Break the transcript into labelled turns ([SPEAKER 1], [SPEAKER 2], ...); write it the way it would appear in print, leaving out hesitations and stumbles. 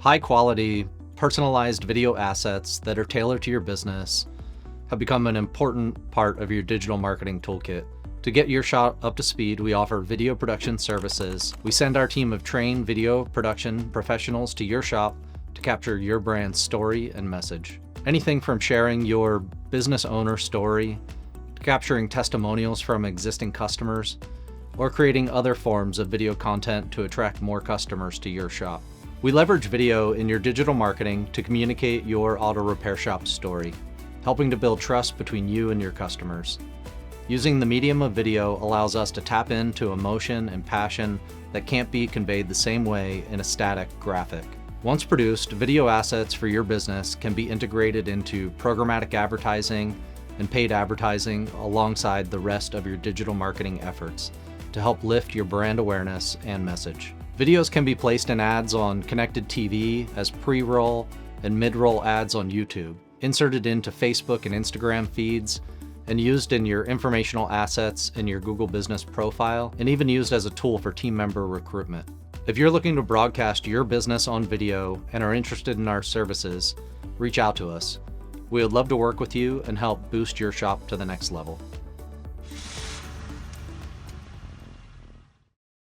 [SPEAKER 1] High-quality, personalized video assets that are tailored to your business have become an important part of your digital marketing toolkit. To get your shop up to speed, we offer video production services. We send our team of trained video production professionals to your shop to capture your brand's story and message. Anything from sharing your business owner story, to capturing testimonials from existing customers, or creating other forms of video content to attract more customers to your shop. We leverage video in your digital marketing to communicate your auto repair shop story, helping to build trust between you and your customers. Using the medium of video allows us to tap into emotion and passion that can't be conveyed the same way in a static graphic. Once produced, video assets for your business can be integrated into programmatic advertising and paid advertising alongside the rest of your digital marketing efforts to help lift your brand awareness and message. Videos can be placed in ads on connected TV as pre-roll and mid-roll ads on YouTube, inserted into Facebook and Instagram feeds, and used in your informational assets in your Google Business profile, and even used as a tool for team member recruitment. If you're looking to broadcast your business on video and are interested in our services, reach out to us. We would love to work with you and help boost your shop to the next level.